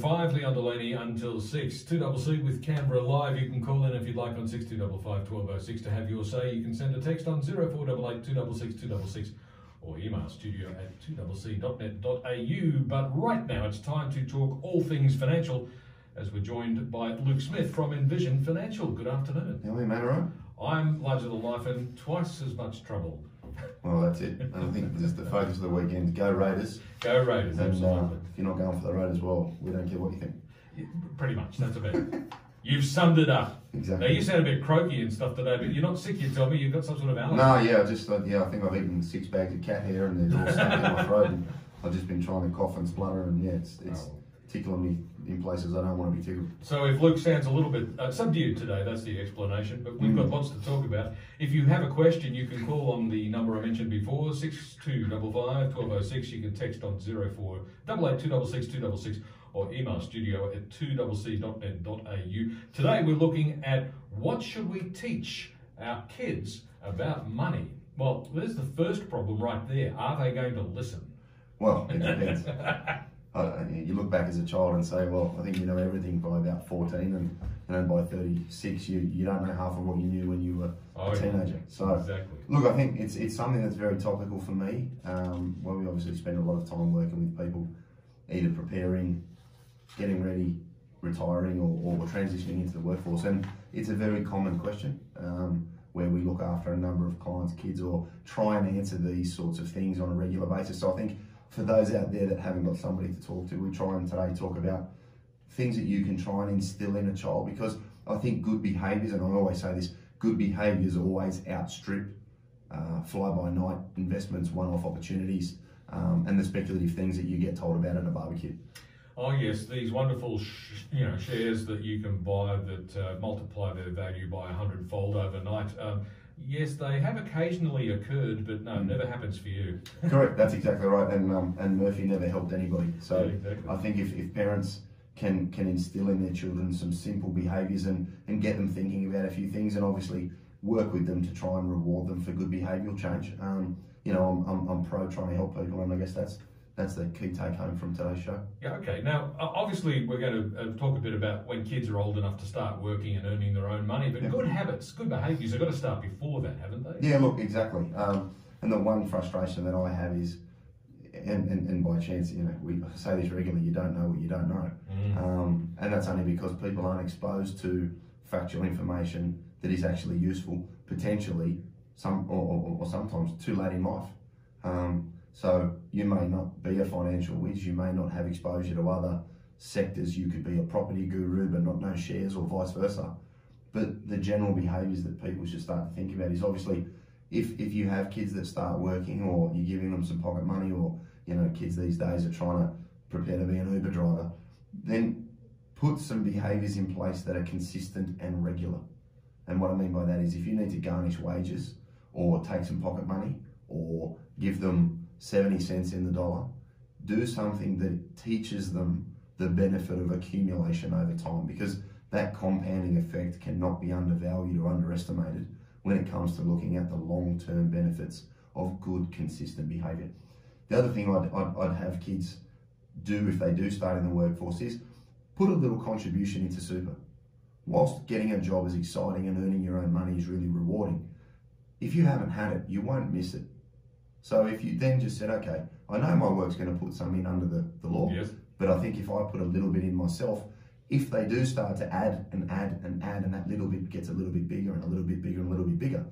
5, Leon Delaney until 6. 2CC with Canberra Live. You can call in if you'd like on 6255 1206 to have your say. You can send a text on 0488 266 266 or email studio@2cc.net.au. But right now it's time to talk all things financial as we're joined by Luke Smith from Envision Financial. Good afternoon. How are you, mate? All right? I'm larger than life and twice as much trouble. Well, that's it. And I think just the focus of the weekend, go Raiders. Go Raiders, And absolutely. if you're not going for the Raiders, well, we don't care what you think. Yeah, pretty much, that's about it. You've summed it up. Exactly. Now, you sound a bit croaky and stuff today, but you're not sick, you tell me. You've got some sort of allergy. No, yeah, I think I've eaten 6 bags of cat hair and they're all stuck in my throat. And I've just been trying to cough and splutter, and yeah, it's tickling me in places I don't want to be tickled. So if Luke sounds a little bit subdued today, that's the explanation, but we've got lots to talk about. If you have a question, you can call on the number I mentioned before, 6255 1206. You can text on 0488 266 266 or email studio@2cc.net.au. Today we're looking at what should we teach our kids about money. Well, there's the first problem right there. Are they going to listen? Well, it depends. You look back as a child and say, well, I think you know everything by about 14, and by 36 you don't know half of what you knew when you were a teenager. So exactly. Look, I think it's something that's very topical for me. Well, we obviously spend a lot of time working with people either preparing, getting ready, retiring, or transitioning into the workforce, and it's a very common question where we look after a number of clients' kids or try and answer these sorts of things on a regular basis. So I think for those out there that haven't got somebody to talk to, we try and today talk about things that you can try and instill in a child, because I think good behaviours, and I always say this, good behaviours always outstrip fly-by-night investments, one-off opportunities, and the speculative things that you get told about at a barbecue. Oh yes, these wonderful shares that you can buy that multiply their value by 100-fold overnight. Yes, they have occasionally occurred, but no, it never happens for you. Correct, that's exactly right, and Murphy never helped anybody. So yeah, exactly. I think if parents can instill in their children some simple behaviours and get them thinking about a few things, and obviously work with them to try and reward them for good behavioural change. I'm pro trying to help people, and I guess that's the key take home from today's show. Yeah, okay. Now, obviously, we're going to talk a bit about when kids are old enough to start working and earning their own money, but good habits, good behaviours have got to start before that, haven't they? Yeah, look, exactly. And the one frustration that I have is, and by chance, we say this regularly, you don't know what you don't know. And that's only because people aren't exposed to factual information that is actually useful, potentially, or sometimes too late in life. So you may not be a financial whiz, you may not have exposure to other sectors, you could be a property guru but not know shares, or vice versa. But the general behaviours that people should start to think about is obviously if you have kids that start working, or you're giving them some pocket money, or kids these days are trying to prepare to be an Uber driver, then put some behaviours in place that are consistent and regular. And what I mean by that is if you need to garnish wages, or take some pocket money, or give them 70 cents in the dollar, do something that teaches them the benefit of accumulation over time, because that compounding effect cannot be undervalued or underestimated when it comes to looking at the long-term benefits of good, consistent behaviour. The other thing I'd have kids do if they do start in the workforce is put a little contribution into super. Whilst getting a job is exciting and earning your own money is really rewarding, if you haven't had it, you won't miss it. So if you then just said, okay, I know my work's going to put some in under the law, yes, but I think if I put a little bit in myself, if they do start to add and add and add, and that little bit gets a little bit bigger and a little bit bigger and a little bit bigger,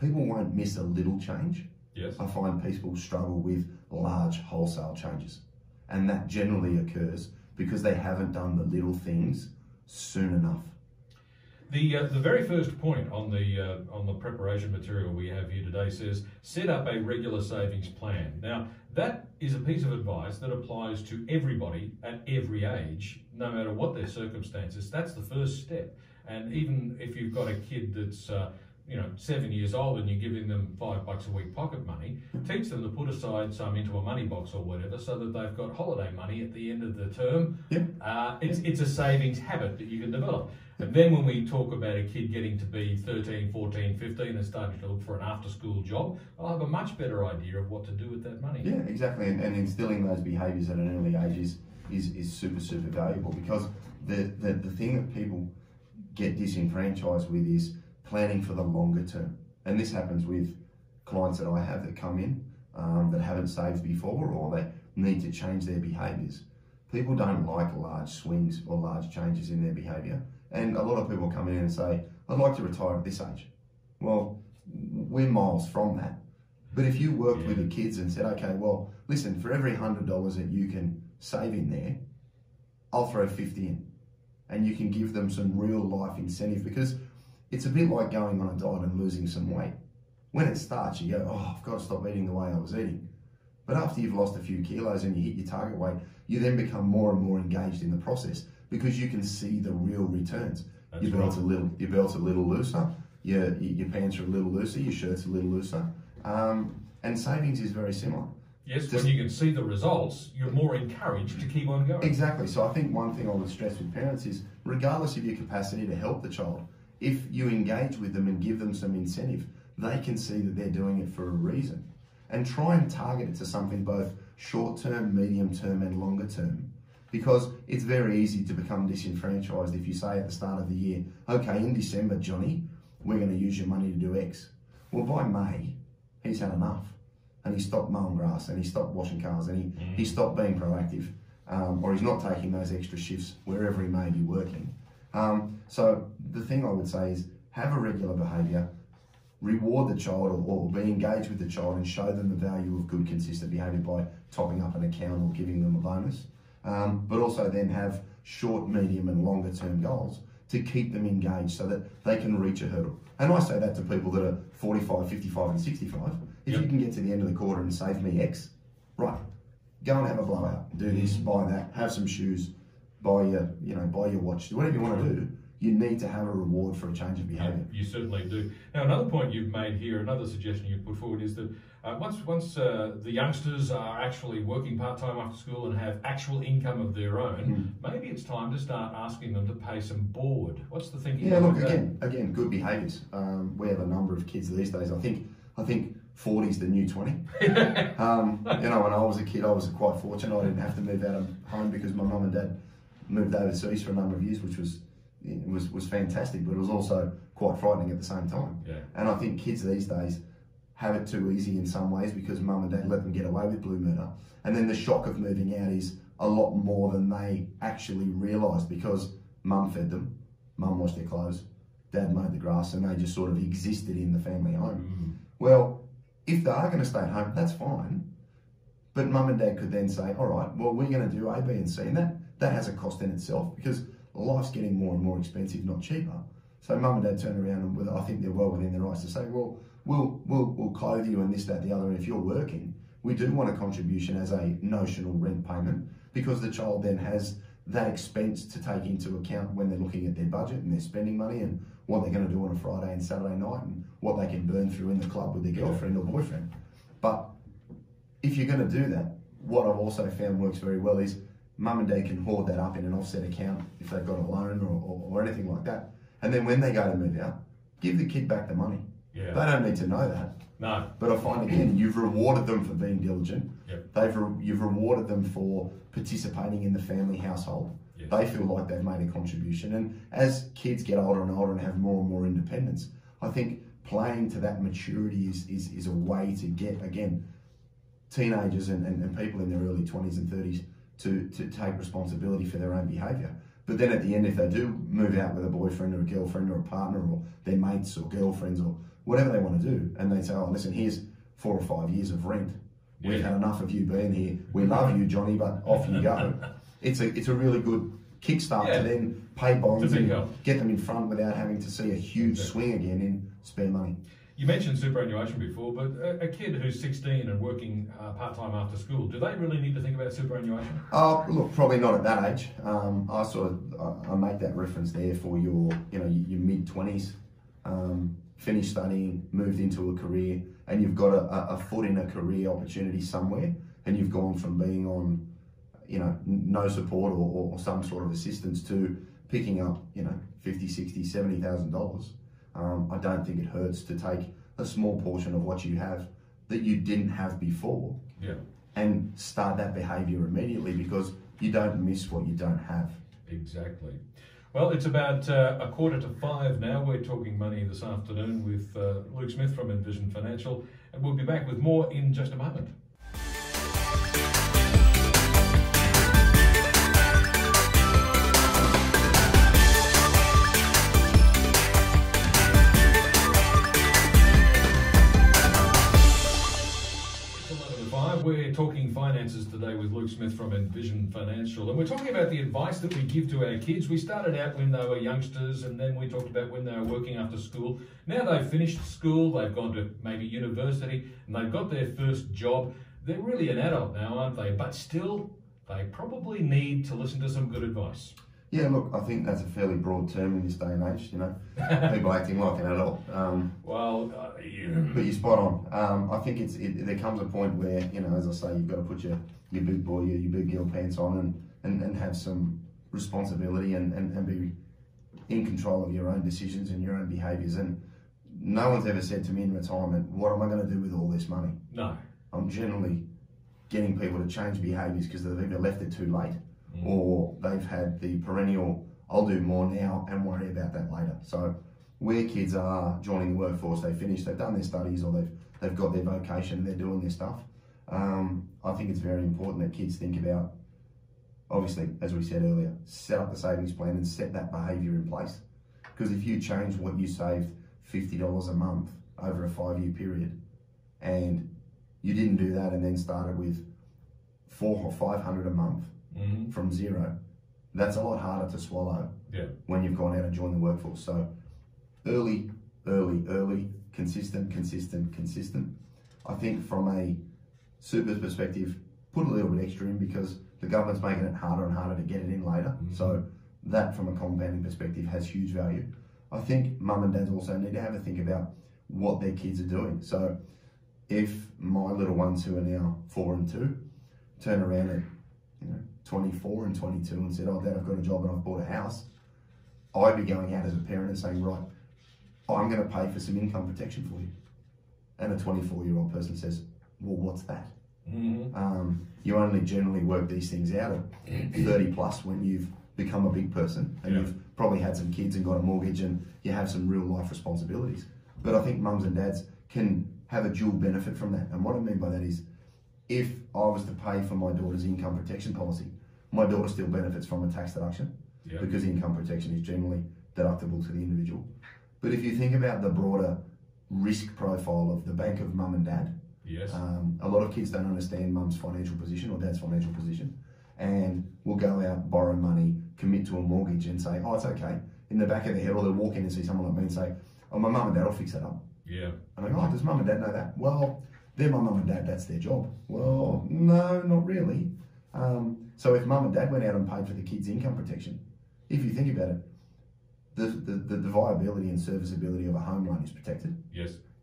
people won't miss a little change. Yes. I find people struggle with large wholesale changes. And that generally occurs because they haven't done the little things soon enough. The very first point on the preparation material we have here today says, set up a regular savings plan. Now, that is a piece of advice that applies to everybody at every age, no matter what their circumstances. That's the first step. And even if you've got a kid that's 7 years old and you're giving them $5 a week pocket money, teach them to put aside some into a money box or whatever, so that they've got holiday money at the end of the term. Yep. It's a savings habit that you can develop. And then when we talk about a kid getting to be 13, 14, 15 and starting to look for an after-school job, I'll have a much better idea of what to do with that money. Yeah, exactly. And instilling those behaviours at an early age is super, super valuable, because the thing that people get disenfranchised with is planning for the longer term. And this happens with clients that I have that come in that haven't saved before, or they need to change their behaviours. People don't like large swings or large changes in their behaviour. And a lot of people come in and say, I'd like to retire at this age. Well, we're miles from that. But if you worked with your kids and said, okay, well, listen, for every $100 that you can save in there, I'll throw 50 in. And you can give them some real life incentive, because it's a bit like going on a diet and losing some weight. When it starts, you go, oh, I've got to stop eating the way I was eating. But after you've lost a few kilos and you hit your target weight, you then become more and more engaged in the process, because you can see the real returns. Your belt's a little looser, your pants are a little looser, your shirt's a little looser. And savings is very similar. Yes, when you can see the results, you're more encouraged to keep on going. Exactly. So I think one thing I would stress with parents is, regardless of your capacity to help the child, if you engage with them and give them some incentive, they can see that they're doing it for a reason. And try and target it to something both short-term, medium-term and longer-term. Because it's very easy to become disenfranchised if you say at the start of the year, okay, in December, Johnny, we're going to use your money to do X. Well, by May, he's had enough. And he stopped mowing grass, and he stopped washing cars, and he stopped being proactive, or he's not taking those extra shifts wherever he may be working. So the thing I would say is, have a regular behaviour, reward the child, or be engaged with the child and show them the value of good, consistent behaviour by topping up an account or giving them a bonus. But also then have short, medium and longer term goals to keep them engaged so that they can reach a hurdle. And I say that to people that are 45, 55 and 65. If you can get to the end of the quarter and save me X, right, go and have a blowout, do this, buy that, have some shoes, buy your watch, whatever you want to do. You need to have a reward for a change of behaviour. You certainly do. Now, another point you've made here, another suggestion you've put forward is that once the youngsters are actually working part-time after school and have actual income of their own, maybe it's time to start asking them to pay some board. What's the thinking? Yeah, look, again, good behaviours. We have a number of kids these days. I think 40's the new 20. When I was a kid, I was quite fortunate. I didn't have to move out of home because my mum and dad moved overseas for a number of years, which was fantastic, but it was also quite frightening at the same time. Yeah. And I think kids these days have it too easy in some ways because mum and dad let them get away with blue murder. And then the shock of moving out is a lot more than they actually realise, because mum fed them, mum washed their clothes, dad mowed the grass, and they just sort of existed in the family home. Well, if they are going to stay at home, that's fine. But mum and dad could then say, all right, well, we're going to do A, B and C, and that has a cost in itself, because life's getting more and more expensive, not cheaper. So mum and dad turn around and I think they're well within their rights to say, well, we'll clothe you and this, that, the other, and if you're working, we do want a contribution as a notional rent payment, because the child then has that expense to take into account when they're looking at their budget and their spending money and what they're going to do on a Friday and Saturday night and what they can burn through in the club with their girlfriend or boyfriend. But if you're going to do that, what I've also found works very well is mum and dad can hoard that up in an offset account if they've got a loan or anything like that. And then when they go to move out, give the kid back the money. Yeah. They don't need to know that. No. But I find, again, you've rewarded them for being diligent. Yep. You've rewarded them for participating in the family household. Yes. They feel like they've made a contribution. And as kids get older and older and have more and more independence, I think playing to that maturity is a way to get, again, teenagers and people in their early 20s and 30s to take responsibility for their own behaviour. But then at the end, if they do move out with a boyfriend or a girlfriend or a partner or their mates or girlfriends or whatever they want to do, and they say, oh, listen, here's 4 or 5 years of rent. We've had enough of you being here. We love you, Johnny, but off you go. It's a really good kickstart to then pay bonds and get them in front without having to see a huge swing again in spare money. You mentioned superannuation before, but a kid who's 16 and working part-time after school, do they really need to think about superannuation? Look, probably not at that age. I make that reference there for your mid-20s, finished studying, moved into a career, and you've got a foot in a career opportunity somewhere, and you've gone from being on, no support or some sort of assistance to picking up, $50,000, $60,000, $70,000. I don't think it hurts to take a small portion of what you have that you didn't have before and start that behaviour immediately, because you don't miss what you don't have. Exactly. Well, it's about 4:45 now. We're talking money this afternoon with Luke Smith from Envision Financial, and we'll be back with more in just a moment. We're talking finances today with Luke Smith from Envision Financial, and we're talking about the advice that we give to our kids. We started out when they were youngsters, and then we talked about when they were working after school. Now they've finished school, they've gone to maybe university, and they've got their first job. They're really an adult now, aren't they? But still, they probably need to listen to some good advice. Yeah, look, I think that's a fairly broad term in this day and age, you know, people acting like an adult. But you're spot on. I think there comes a point where, you know, as I say, you've got to put your big boy, your big girl pants on and have some responsibility and be in control of your own decisions and your own behaviours. And no one's ever said to me in retirement, what am I going to do with all this money? No. I'm generally getting people to change behaviours because they've either left it too late, or they've had the perennial, I'll do more now and worry about that later. So where kids are joining the workforce, they've finished, they've done their studies, or they've got their vocation, they're doing their stuff. I think it's very important that kids think about, obviously, as we said earlier, set up the savings plan and set that behaviour in place. Because if you change what you saved $50 a month over a 5-year period, and you didn't do that and then started with $400 or $500 a month, from zero, that's a lot harder to swallow when you've gone out and joined the workforce. So early, consistent. I think from a super perspective, put a little bit extra in because the government's making it harder and harder to get it in later. So that from a compounding perspective has huge value. I think mum and dads also need to have a think about what their kids are doing. So if my little ones who are now 4 and 2 turn around at 24 and 22 and said, oh, Dad, I've got a job and I've bought a house, I'd be going out as a parent and saying, right, I'm going to pay for some income protection for you. And a 24-year-old person says, well, what's that? You only generally work these things out at 30 plus when you've become a big person and you've probably had some kids and got a mortgage and you have some real life responsibilities. But I think mums and dads can have a dual benefit from that. And what I mean by that is, if I was to pay for my daughter's income protection policy, my daughter still benefits from a tax deduction because income protection is generally deductible to the individual. But if you think about the broader risk profile of the bank of mum and dad, a lot of kids don't understand mum's financial position or dad's financial position, and will go out, borrow money, commit to a mortgage and say, oh, it's okay. In the back of their head, or they'll walk in and see someone like me and say, oh, my mum and dad will fix that up. And I go, oh, does mum and dad know that? Well, they're my mum and dad, that's their job. Well, no, not really. So if mum and dad went out and paid for the kids' income protection, if you think about it, the viability and serviceability of a home loan is protected.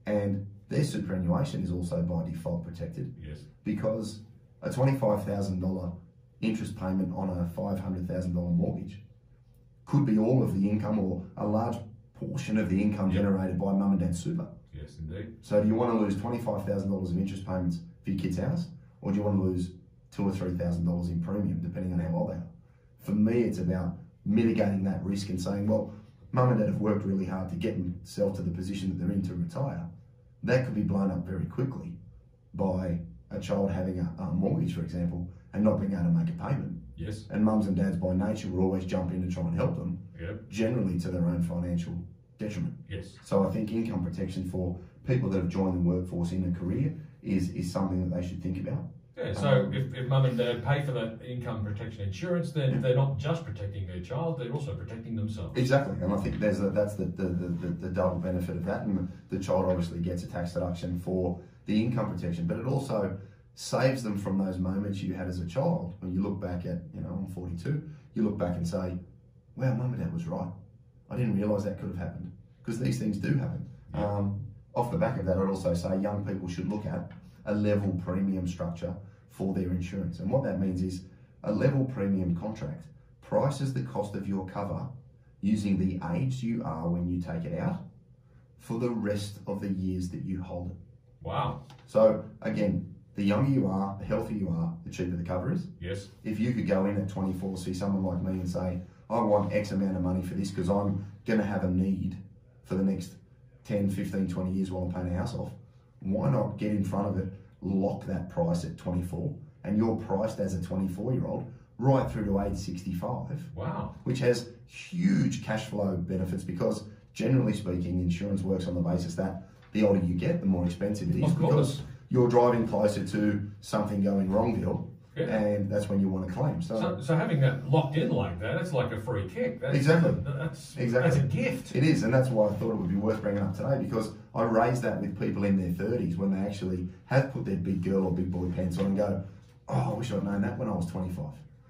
And their superannuation is also by default protected. Because a $25,000 interest payment on a $500,000 mortgage could be all of the income or a large portion of the income generated by mum and dad's super. Indeed. So do you want to lose $25,000 of interest payments for your kid's house, or do you want to lose $2,000 or $3,000 in premium, depending on how old they are? For me, it's about mitigating that risk and saying, well, mum and dad have worked really hard to get themselves to the position that they're in to retire. That could be blown up very quickly by a child having a mortgage, for example, and not being able to make a payment. And mums and dads by nature will always jump in and try and help them, generally to their own financial detriment. So I think income protection for people that have joined the workforce in a career is something that they should think about. So if mum and dad pay for that income protection insurance, then they're not just protecting their child, they're also protecting themselves. Exactly, and I think that's the double benefit of that, and the child obviously gets a tax deduction for the income protection, but it also saves them from those moments you had as a child. When you look back at, I'm 42, you look back and say, wow, mum and dad was right. I didn't realise that could have happened, because these things do happen. Off the back of that, I'd also say young people should look at a level premium structure for their insurance. And what that means is a level premium contract prices the cost of your cover using the age you are when you take it out for the rest of the years that you hold it. Wow. So again, the younger you are, the healthier you are, the cheaper the cover is. Yes. If you could go in at 24, see someone like me and say, I want X amount of money for this because I'm going to have a need for the next 10, 15, 20 years while I'm paying a house off, why not get in front of it, lock that price at 24, and you're priced as a 24-year-old right through to age 65. Wow. Which has huge cash flow benefits because, generally speaking, insurance works on the basis that the older you get, the more expensive it is. Of course. Because you're driving closer to something going wrong, Bill, and that's when you want to claim. So having that locked in like that, it's like a free kick. Exactly. That's a gift. It is, and that's why I thought it would be worth bringing up today, because I raised that with people in their 30s when they actually have put their big girl or big boy pants on and go, oh, I wish I'd known that when I was 25.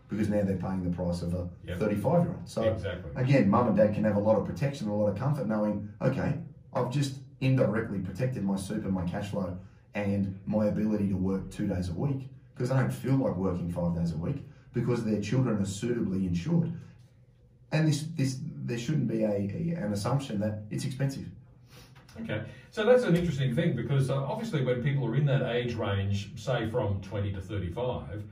Because now they're paying the price of a 35-year-old. So exactly. Again, mum and dad can have a lot of protection, a lot of comfort knowing, okay, I've just indirectly protected my super, my cash flow, and my ability to work 2 days a week, because I don't feel like working 5 days a week, because their children are suitably insured. And there shouldn't be an assumption that it's expensive. Okay, so that's an interesting thing, because obviously when people are in that age range, say from 20 to 35,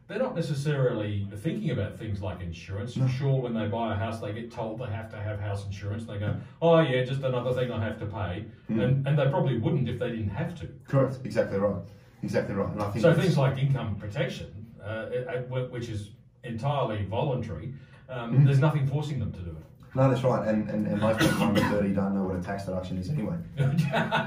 they're not necessarily thinking about things like insurance. No. Sure, when they buy a house, they get told they have to have house insurance. They go, oh yeah, just another thing I have to pay. And they probably wouldn't if they didn't have to. Correct, exactly right. Exactly right. And I think so things like income protection, which is entirely voluntary, there's nothing forcing them to do it. No, that's right, and most people under 30 don't know what a tax deduction is anyway.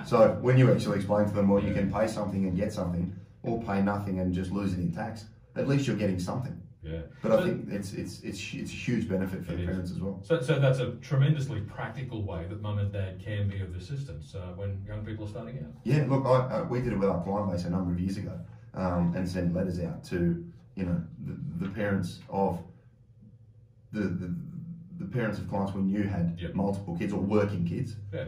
So when you actually explain to them, well, you can pay something and get something, or pay nothing and just lose it in tax, at least you're getting something. Yeah. But I think it's a huge benefit for the parents as well. So that's a tremendously practical way that mum and dad can be of assistance when young people are starting out. Yeah, look, we did it with our client base a number of years ago, and sent letters out to the parents of the parents of clients we knew had multiple kids or working kids. Yeah.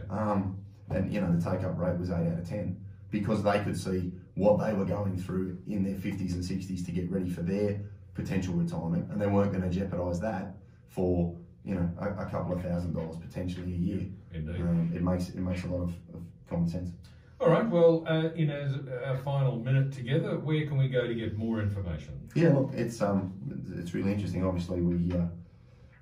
And the take up rate was 8 out of 10 because they could see what they were going through in their 50s and 60s to get ready for their potential retirement, and they weren't going to jeopardise that for a couple of $1,000s potentially a year. Indeed. It makes a lot of common sense. All right. Well, in our final minute together, where can we go to get more information? Yeah, look, it's really interesting. Obviously,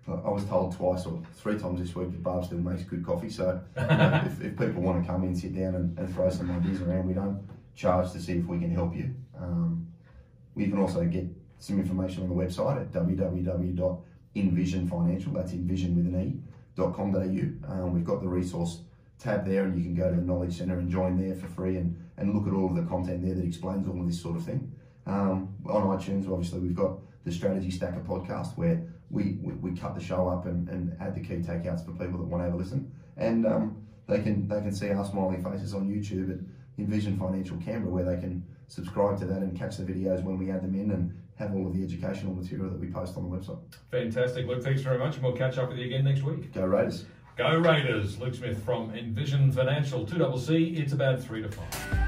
I was told twice or 3 times this week that Barbston makes good coffee. So if people want to come in, sit down and throw some ideas around, we don't charge to see if we can help you. We can also get some information on the website at www.envisionfinancial, that's Envision with an e.com.au. We've got the resource tab there, and you can go to the Knowledge Centre and join there for free and look at all of the content there that explains all of this sort of thing. On iTunes, obviously, we've got the Strategy Stacker podcast where we cut the show up and add the key takeouts for people that want to have a listen. And they can see our smiling faces on YouTube at Envision Financial Canberra, where they can subscribe to that and catch the videos when we add them in and have all of the educational material that we post on the website. Fantastic. Luke, thanks very much, and we'll catch up with you again next week. Go Raiders. Go Raiders. Luke Smith from Envision Financial, 2CC. It's about 3 to 5.